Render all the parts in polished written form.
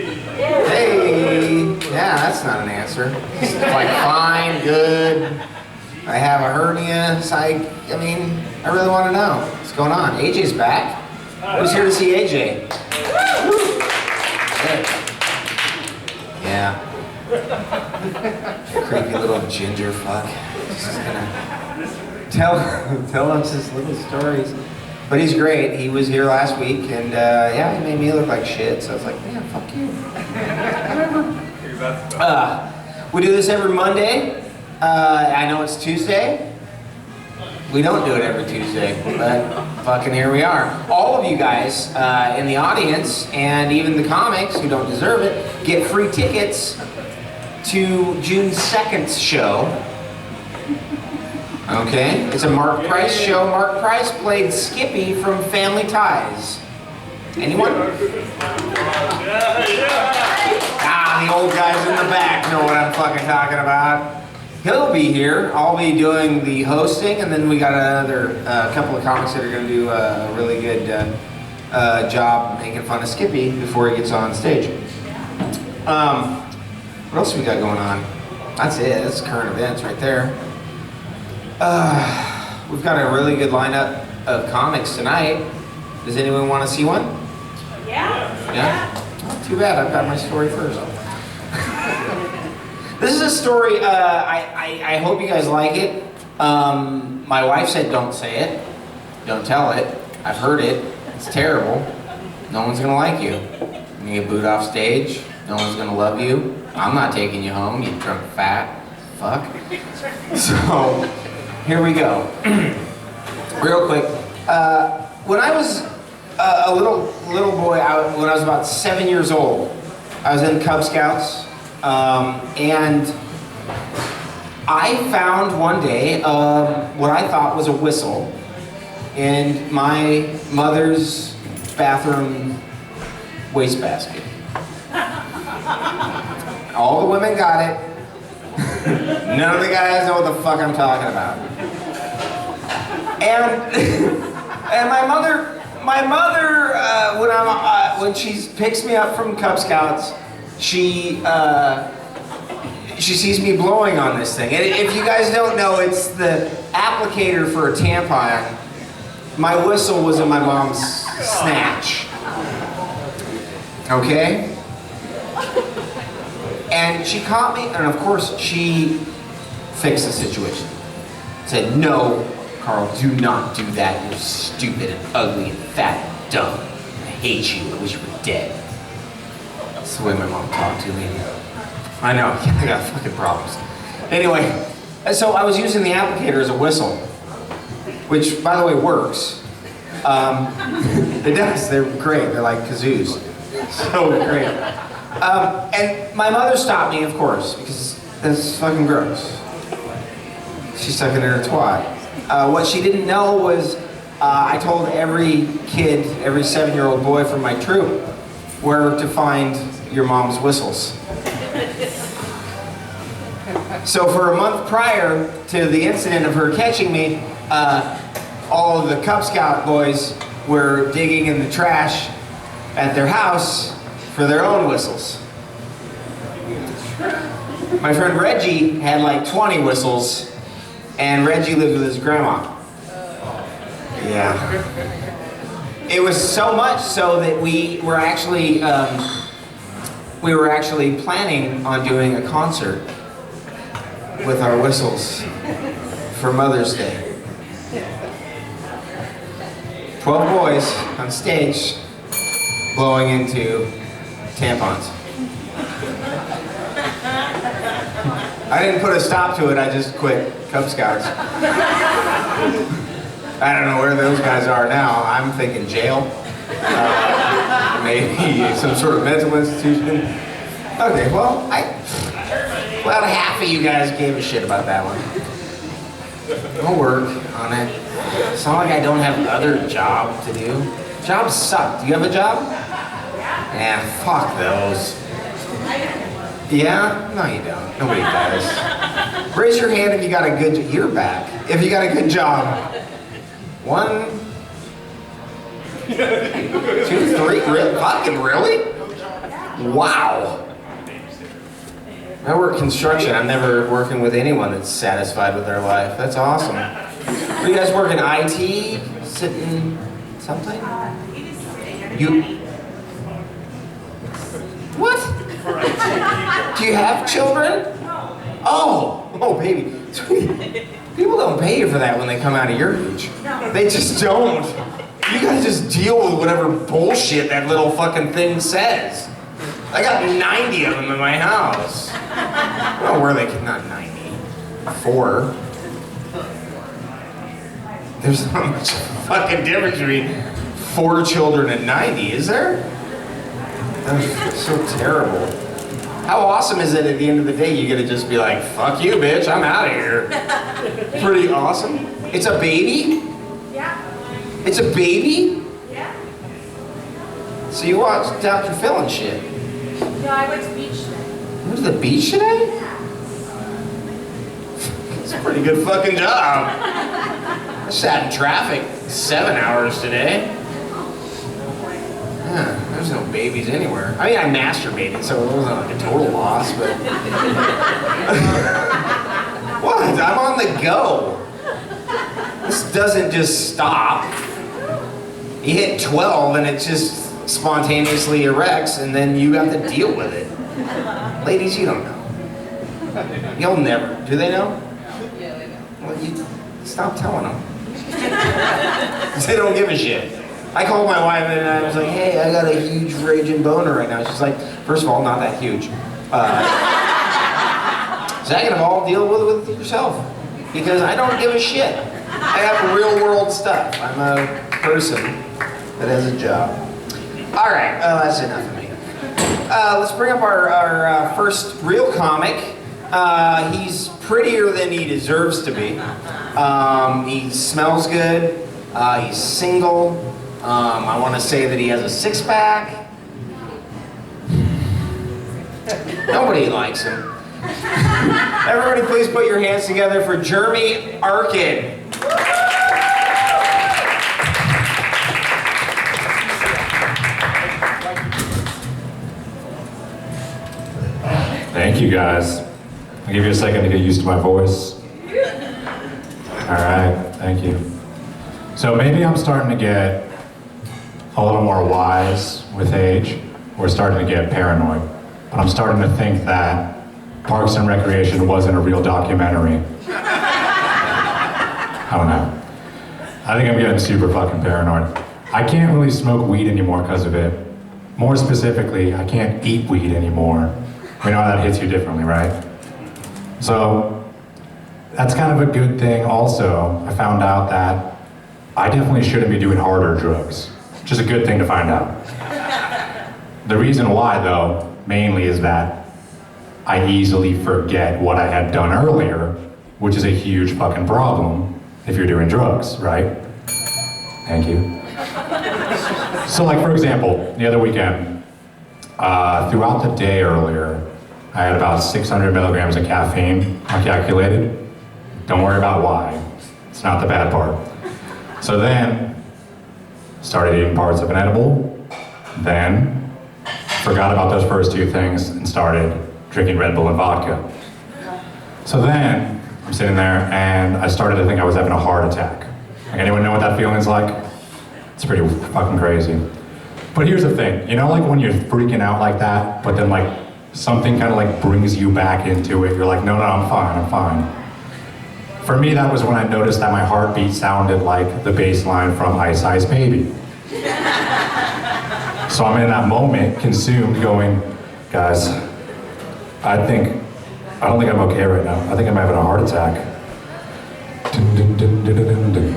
Hey, yeah, that's not an answer. It's like fine, good. I have a hernia. Psych. I mean, I really want to know what's going on. AJ's back. Who's here to see AJ? Yeah. Creepy little ginger fuck. Just gonna tell us his little stories. But he's great. He was here last week, and yeah, he made me look like shit. So I was like, man, fuck you. Whatever. We do this every Monday. I know it's Tuesday. We don't do it every Tuesday, but fucking here we are. All of you guys in the audience, and even the comics who don't deserve it, get free tickets to June 2nd's show. Okay, it's a Mark Price show. Mark Price played Skippy from Family Ties. Anyone? Ah, the old guys in the back know what I'm fucking talking about. He'll be here. I'll be doing the hosting, and then we got another couple of comics that are going to do a really good job making fun of Skippy before he gets on stage. What else we got going on? That's it. That's current events right there. We've got a really good lineup of comics tonight. Does anyone want to see one? Yeah. Yeah? Oh, too bad. I've got my story first. This is a story, I hope you guys like it. My wife said don't say it. Don't tell it. I've heard it. It's terrible. No one's going to like you. You're going to get booed off stage. No one's going to love you. I'm not taking you home, you drunk fat fuck. So, here we go. Real quick. When I was a little boy, when I was about 7 years old, I was in Cub Scouts, and I found one day what I thought was a whistle in my mother's bathroom wastebasket. All the women got it. None of the guys know what the fuck I'm talking about. And my mother, when she picks me up from Cub Scouts, she sees me blowing on this thing. And if you guys don't know, it's the applicator for a tampon. My whistle was in my mom's snatch. Okay? And she caught me, and of course she fixed the situation. Said, no, Carl, do not do that. You're stupid and ugly and fat and dumb. I hate you. I wish you were dead. That's the way my mom talked to me. I know, I got fucking problems. Anyway, so I was using the applicator as a whistle, which, by the way, works. It does. They're great. They're like kazoos. So great. And my mother stopped me, of course, because that's fucking gross. She stuck it in her twat. What she didn't know was I told every kid, every 7-year-old boy from my troop, where to find your mom's whistles. So for a month prior to the incident of her catching me, all of the Cub Scout boys were digging in the trash at their house for their own whistles. My friend Reggie had like 20 whistles, and Reggie lived with his grandma. Yeah. It was so much so that we were actually planning on doing a concert with our whistles for Mother's Day. 12 boys on stage blowing into tampons. I didn't put a stop to it, I just quit Cub Scouts. I don't know where those guys are now. I'm thinking jail. Maybe some sort of mental institution. Okay, well, about half of you guys gave a shit about that one. I'll work on it. It's not like I don't have another job to do. Jobs suck. Do you have a job? Yeah, fuck those. Yeah? No, you don't. Nobody does. Raise your hand if you got a good... You're back. If you got a good job. 1, 2, 3. Fucking really? Wow. I work construction. I'm never working with anyone that's satisfied with their life. That's awesome. Do you guys work in IT? Sitting something? You? What? Do you have children? Oh, baby. People don't pay you for that when they come out of your age. They just don't. You guys just deal with whatever bullshit that little fucking thing says. I got 90 of them in my house. I don't know where they can, not 90. 4. There's not much fucking difference between 4 children and 90, is there? That's so terrible. How awesome is it at the end of the day you get to just be like, fuck you, bitch, I'm out of here. Pretty awesome. It's a baby? Yeah. It's a baby? Yeah. So you watched Dr. Phil and shit? No, I went to the beach today. You went to the beach today? It's a pretty good fucking job. I sat in traffic 7 hours today. Yeah, there's no babies anywhere. I mean, I masturbated, so it wasn't like a total loss, but... What? I'm on the go. This doesn't just stop. You hit 12 and it just spontaneously erects, and then you have to deal with it. Ladies, you don't know. You'll never. Do they know? Yeah, they know. Well, you stop telling them. They don't give a shit. I called my wife and I was like, hey, I got a huge raging boner right now. She's like, first of all, not that huge. Second of all, deal with it yourself. Because I don't give a shit. I have real world stuff. I'm a person that has a job. All right, that's enough of me. Let's bring up our first real comic. He's prettier than he deserves to be. He smells good. He's single. I want to say that he has a six-pack. Nobody likes him. Everybody please put your hands together for Jeremy Arkin. Thank you guys. I'll give you a second to get used to my voice. All right, thank you. So maybe I'm starting to get a little more wise with age. We're starting to get paranoid. But I'm starting to think that Parks and Recreation wasn't a real documentary. I don't know. I think I'm getting super fucking paranoid. I can't really smoke weed anymore because of it. More specifically, I can't eat weed anymore. We know how that hits you differently, right? So that's kind of a good thing also. I found out that I definitely shouldn't be doing harder drugs, which is a good thing to find out. The reason why though, mainly is that I easily forget what I had done earlier, which is a huge fucking problem if you're doing drugs, right? Thank you. So like for example, the other weekend, throughout the day earlier, I had about 600 milligrams of caffeine, I calculated. Don't worry about why, it's not the bad part. So then, started eating parts of an edible, then forgot about those first two things and started drinking Red Bull and vodka. So then, I'm sitting there and I started to think I was having a heart attack. Like anyone know what that feeling's like? It's pretty fucking crazy. But here's the thing, you know like when you're freaking out like that, but then like something kind of like brings you back into it, you're like, no, I'm fine. For me, that was when I noticed that my heartbeat sounded like the bass line from Ice Ice Baby. So I'm in that moment, consumed, going, guys, I don't think I'm okay right now. I think I'm having a heart attack. Dun, dun, dun, dun, dun, dun.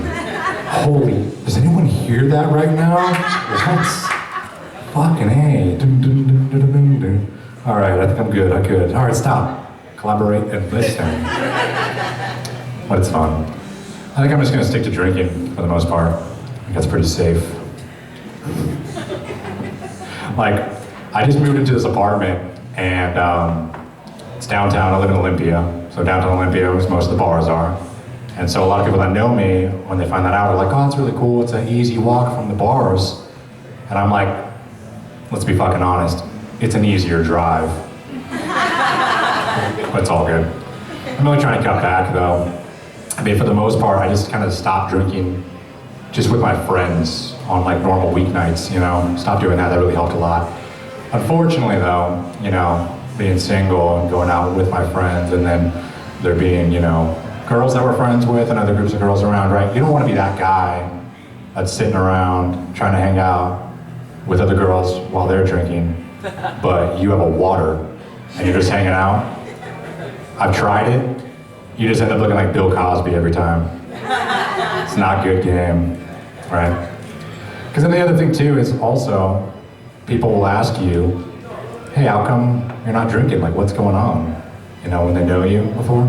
Holy, does anyone hear that right now? That's fucking A. Dun, dun, dun, dun, dun, dun. All right, I think I'm good, All right, stop. Collaborate and listen. But it's fun. I think I'm just gonna stick to drinking for the most part. I think that's pretty safe. Like, I just moved into this apartment and it's downtown. I live in Olympia. So downtown Olympia is most of the bars are. And so a lot of people that know me, when they find that out, are like, oh, it's really cool. It's an easy walk from the bars. And I'm like, let's be fucking honest. it's an easier drive. But it's all good. I'm really trying to cut back though. I mean, for the most part, I just kind of stopped drinking just with my friends on like normal weeknights, you know. Stopped doing that, that really helped a lot. Unfortunately though, you know, being single and going out with my friends and then there being, you know, girls that we're friends with and other groups of girls around, right? You don't want to be that guy that's sitting around trying to hang out with other girls while they're drinking, but you have a water and you're just hanging out. I've tried it. You just end up looking like Bill Cosby every time. It's not a good game, right? Because then the other thing too is also, people will ask you, hey, how come you're not drinking? Like, what's going on? You know, when they know you before.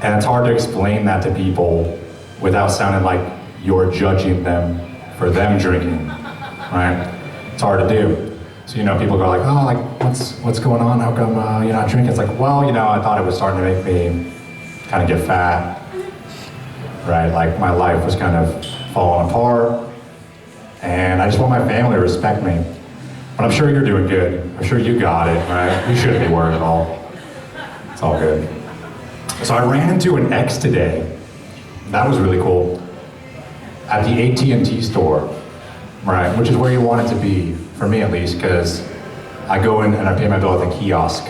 And it's hard to explain that to people without sounding like you're judging them for them drinking, right? It's hard to do. So, you know, people go like, oh, like, what's going on? How come you're not drinking? It's like, well, you know, I thought it was starting to make me kind of get fat, right? Like, my life was kind of falling apart, and I just want my family to respect me. But I'm sure you're doing good. I'm sure you got it, right? You shouldn't be worried at all. It's all good. So I ran into an ex today. That was really cool. At the AT&T store, right? Which is where you want it to be, for me at least, because I go in and I pay my bill at the kiosk.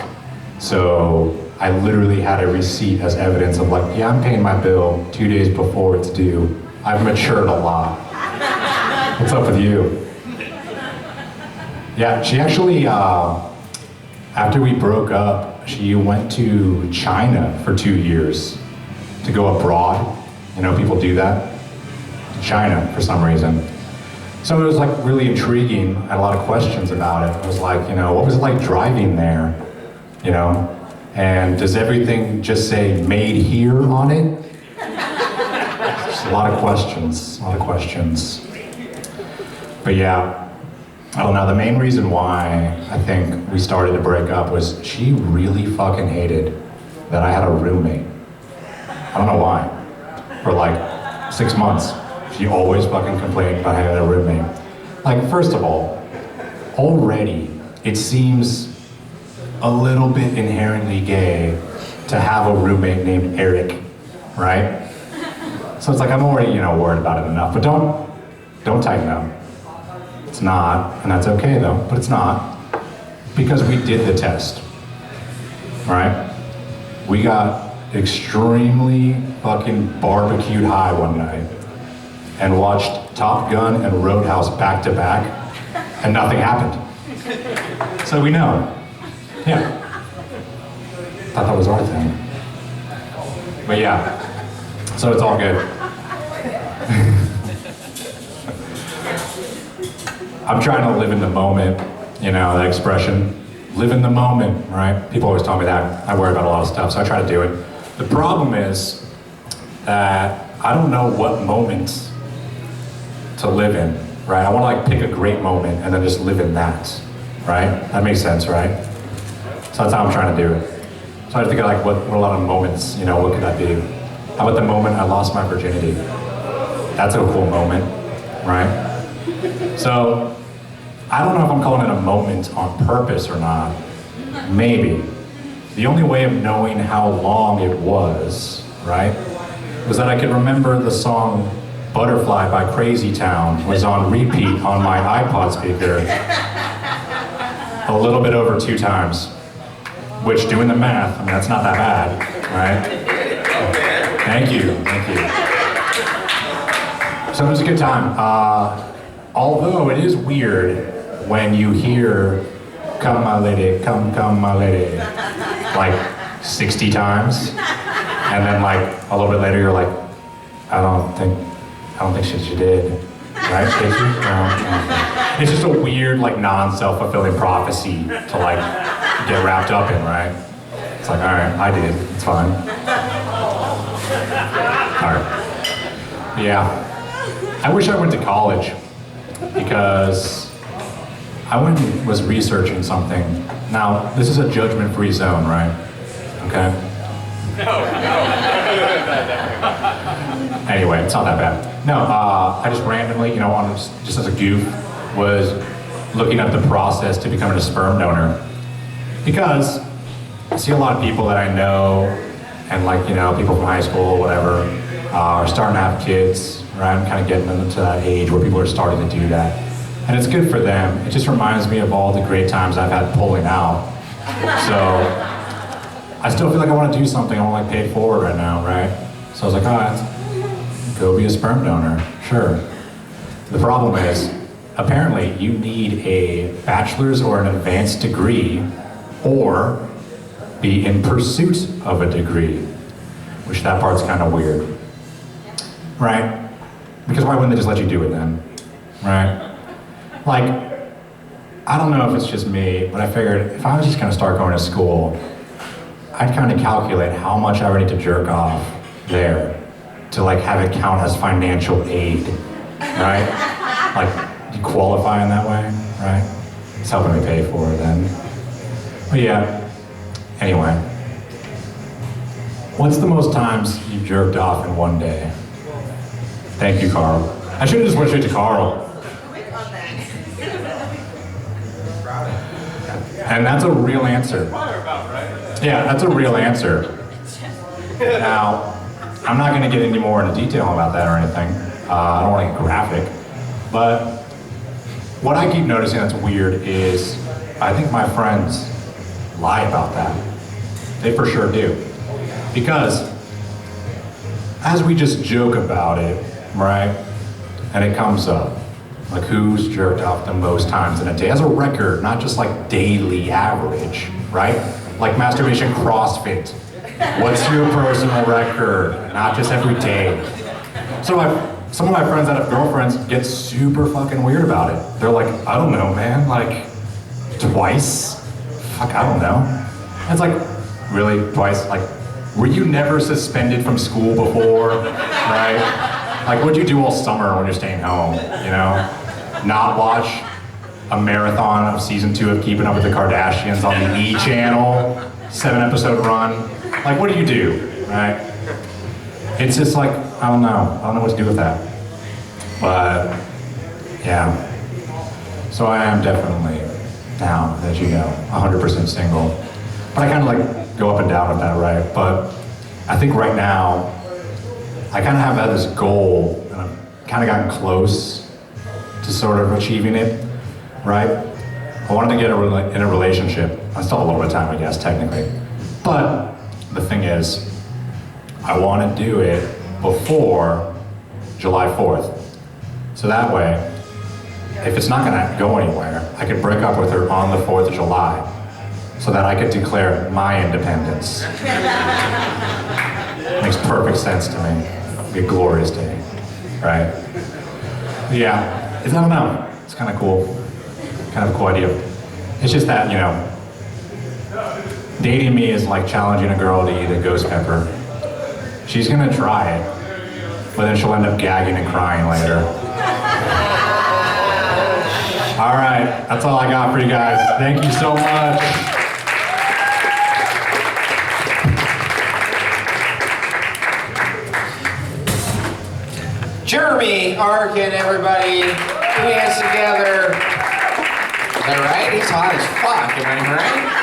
So I literally had a receipt as evidence of like, yeah, I'm paying my bill 2 days before it's due. I've matured a lot. What's up with you? Yeah, she actually, after we broke up, she went to China for 2 years to go abroad. You know, people do that. To China for some reason. So it was like really intriguing. I had a lot of questions about it. It was like, you know, what was it like driving there? You know? And does everything just say made here on it? Just a lot of questions, But yeah. I don't know, the main reason why I think we started to break up was she really fucking hated that I had a roommate. I don't know why. For like 6 months, she always fucking complained about having a roommate. Like, first of all, already it seems a little bit inherently gay to have a roommate named Eric, right? So it's like, I'm already, you know, worried about it enough, but don't tighten up. It's not, and that's okay though, but it's not, because we did the test, right? We got extremely fucking barbecued high one night and watched Top Gun and Roadhouse back to back, and nothing happened. So we know, yeah. Thought that was our thing. But yeah, so it's all good. I'm trying to live in the moment, you know, that expression. Live in the moment, right? People always tell me that. I worry about a lot of stuff, so I try to do it. The problem is that I don't know what moment to live in, right? I want to like pick a great moment and then just live in that, right? That makes sense, right? So that's how I'm trying to do it. So I think of like what a lot of moments, you know, what could that be? How about the moment I lost my virginity? That's a cool moment, right? So, I don't know if I'm calling it a moment on purpose or not. Maybe. The only way of knowing how long it was, right, was that I could remember the song Butterfly by Crazy Town was on repeat on my iPod speaker a little bit over 2 times. Which, doing the math, I mean, that's not that bad, right? Thank you. So it was a good time. Although it is weird when you hear, come my lady, come my lady, like 60 times, and then like a little bit later you're like, I don't think she did, right? Did she? No. It's just a weird, like, non-self-fulfilling prophecy to like get wrapped up in, right? It's like, all right, I did, it's fine. All right, yeah. I wish I went to college, because I went and was researching something. Now, this is a judgment-free zone, right? Okay? No. Anyway, it's not that bad. No, I just randomly, you know, just as a goof, was looking up the process to becoming a sperm donor. Because I see a lot of people that I know, and like, you know, people from high school or whatever, are starting to have kids, right? I'm kind of getting them to that age where people are starting to do that. And it's good for them. It just reminds me of all the great times I've had pulling out. So I still feel like I want to do something. I want to like pay it forward right now, right? So I was like, all right, go be a sperm donor, sure. The problem is, apparently you need a bachelor's or an advanced degree or be in pursuit of a degree, which that part's kind of weird, right? Because why wouldn't they just let you do it then, right? Like, I don't know if it's just me, but I figured if I was just gonna start going to school, I'd kind of calculate how much I would need to jerk off there to like have it count as financial aid, right? Like, you qualify in that way, right? It's helping me pay for it then. But yeah, anyway. What's the most times you've jerked off in one day? Thank you, Carl. I should have just went straight to Carl. And that's a real answer. Yeah, that's a real answer. Now, I'm not going to get any more into detail about that or anything. I don't want to get graphic. But what I keep noticing that's weird is I think my friends lie about that. They for sure do. Because as we just joke about it, right, and it comes up, like who's jerked off the most times in a day as a record, not just like daily average, right? Like masturbation CrossFit. What's your personal record? Not just every day. So some of my friends that have girlfriends get super fucking weird about it. They're like, I don't know, man, like twice? Fuck, I don't know. It's like, really, twice? Like, were you never suspended from school before, right? Like, what'd you do all summer when you're staying home, you know? Not watch a marathon of season 2 of Keeping Up with the Kardashians on the E! channel, 7-episode run. Like, what do you do, right? It's just like, I don't know what to do with that. But, yeah. So I am definitely now, as you know, 100% single. But I kind of like go up and down with that, right? But I think right now, I kind of have had this goal, and I've kind of gotten close to sort of achieving it, right? I wanted to get in a relationship. I still have a little bit of time, I guess, technically. But the thing is, I want to do it before July 4th. So that way, if it's not gonna go anywhere, I could break up with her on the 4th of July so that I could declare my independence. Makes perfect sense to me. It'd be a glorious day, right? Yeah. I don't know, it's kind of cool. Kind of a cool idea. It's just that, you know, dating me is like challenging a girl to eat a ghost pepper. She's gonna try it, but then she'll end up gagging and crying later. All right, that's all I got for you guys. Thank you so much. Jeremy Arkin, everybody. Put your hands together. Is that right? He's hot as fuck, am I right?